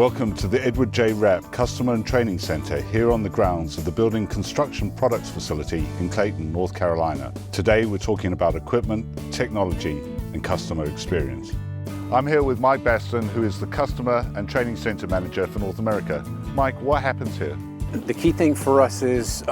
Welcome to the Edward J. Rapp Customer and Training Center here on the grounds of the Building Construction Products Facility in Clayton, North Carolina. Today we're talking about equipment, technology and customer experience. I'm here with Mike Baston, who is the Customer and Training Center Manager for North America. Mike, what happens here? The key thing for us is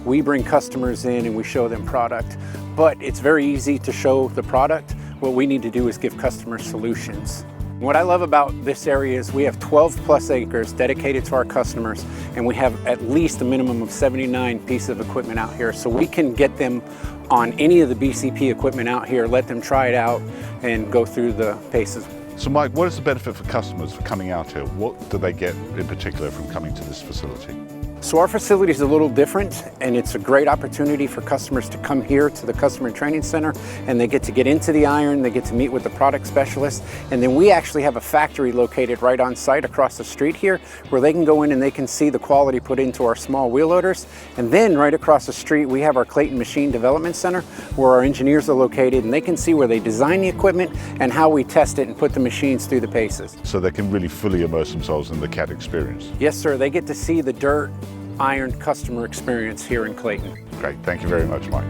we bring customers in and we show them product, but it's very easy to show the product. What we need to do is give customers solutions. What I love about this area is we have 12 plus acres dedicated to our customers, and we have at least a minimum of 79 pieces of equipment out here, so we can get them on any of the BCP equipment out here, let them try it out and go through the paces. So Mike, what is the benefit for customers for coming out here? What do they get in particular from coming to this facility? So our facility is a little different, and it's a great opportunity for customers to come here to the Customer Training Center, and they get to get into the iron, they get to meet with the product specialist, and then we actually have a factory located right on site across the street here where they can go in and they can see the quality put into our small wheel loaders. And then right across the street we have our Clayton Machine Development Center where our engineers are located, and they can see where they design the equipment and how we test it and put the machines through the paces. So they can really fully immerse themselves in the CAD experience? Yes sir, they get to see the dirt iron customer experience here in Clayton. Great, thank you very much, Mike.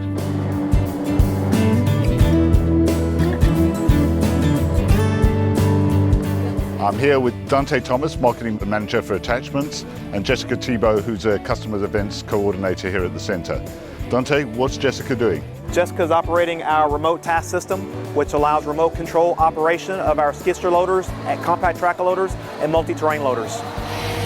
I'm here with Dante Thomas, Marketing Manager for Attachments, and Jessica Thibault, who's a Customer Events Coordinator here at the Center. Dante, what's Jessica doing? Jessica's operating our remote task system, which allows remote control operation of our skid steer loaders, compact tracker loaders, and multi-terrain loaders.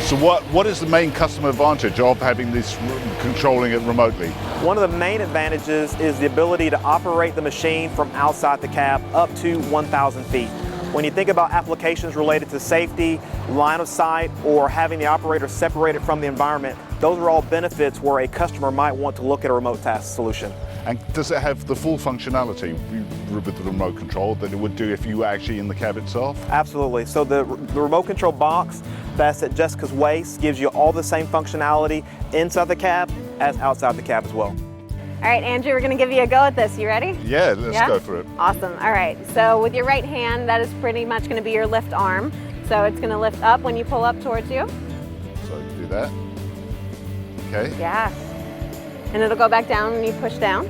So what is the main customer advantage of having this, controlling it remotely? One of the main advantages is the ability to operate the machine from outside the cab up to 1,000 feet. When you think about applications related to safety, line of sight, or having the operator separated from the environment, those are all benefits where a customer might want to look at a remote task solution. And does it have the full functionality with the remote control that it would do if you were actually in the cab itself? Absolutely. So the remote control box that's at Jessica's waist gives you all the same functionality inside the cab as outside the cab as well. All right, Andrew, we're gonna give you a go at this. You ready? Yeah, let's go for it. Awesome. All right, so with your right hand, that is pretty much gonna be your lift arm. So it's gonna lift up when you pull up towards you. So do that. Okay. Yeah. And it'll go back down when you push down.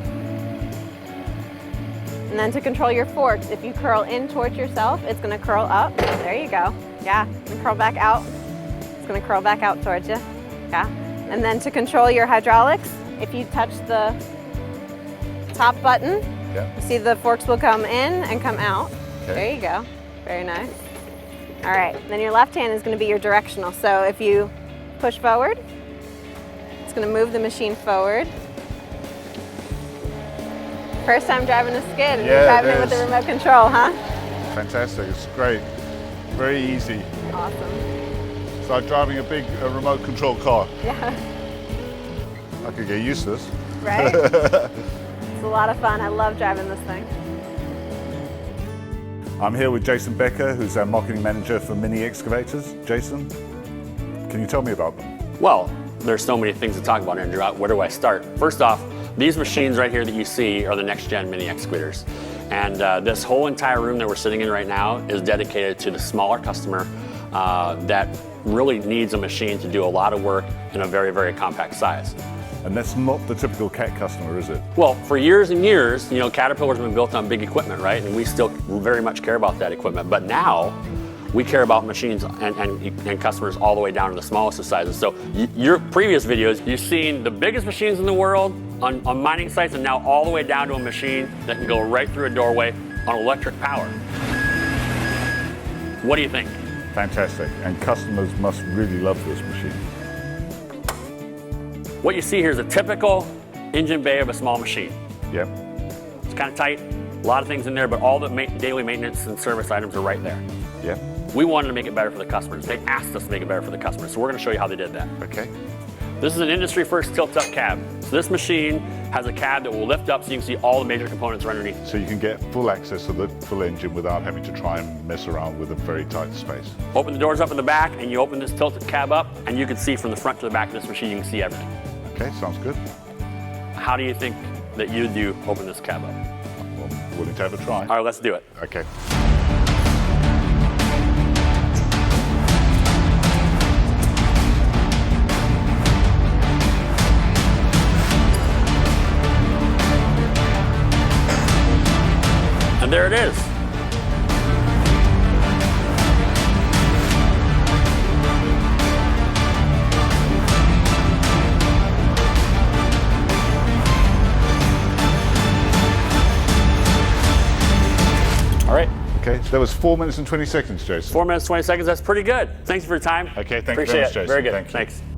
And then to control your forks, if you curl in towards yourself, it's gonna curl up. There you go. Yeah, and curl back out. It's gonna curl back out towards you. Yeah. And then to control your hydraulics, if you touch the top button, you see the forks will come in and come out. Okay. There you go. Very nice. All right, then your left hand is gonna be your directional. So if you push forward, it's gonna move the machine forward. First time driving a skid and you're driving it with the remote control, huh? Fantastic, it's great. Very easy. Awesome. It's like driving a big remote control car. Yeah. I could get used to this. Right? It's a lot of fun. I love driving this thing. I'm here with Jason Becker, who's our Marketing Manager for Mini Excavators. Jason, can you tell me about them? Well, there's so many things to talk about, Andrew. Where do I start? First off, these machines right here that you see are the next gen mini excavators. And this whole entire room that we're sitting in right now is dedicated to the smaller customer that really needs a machine to do a lot of work in a very, very compact size. And that's not the typical CAT customer, is it? Well, for years and years, you know, Caterpillar's been built on big equipment, right? And we still very much care about that equipment. But now, we care about machines and customers all the way down to the smallest of sizes. So your previous videos, you've seen the biggest machines in the world on mining sites, and now all the way down to a machine that can go right through a doorway on electric power. What do you think? Fantastic, and customers must really love this machine. What you see here is a typical engine bay of a small machine. Yep. It's kind of tight, a lot of things in there, but all the daily maintenance and service items are right there. Yep. We wanted to make it better for the customers. They asked us to make it better for the customers, so we're going to show you how they did that. Okay. This is an industry first tilt-up cab. So this machine has a cab that will lift up so you can see all the major components right underneath. So you can get full access to the full engine without having to try and mess around with a very tight space. Open the doors up in the back and you open this tilted cab up and you can see from the front to the back of this machine, you can see everything. Okay, sounds good. How do you think that you do open this cab up? Well, willing to have a try. All right, let's do it. Okay. And there it is. All right. Okay, so that was 4 minutes and 20 seconds, Jason. 4 minutes, 20 seconds. That's pretty good. Thanks for your time. Okay, thank you Appreciate very much, it. Jason. Very good. Thank you. Thanks.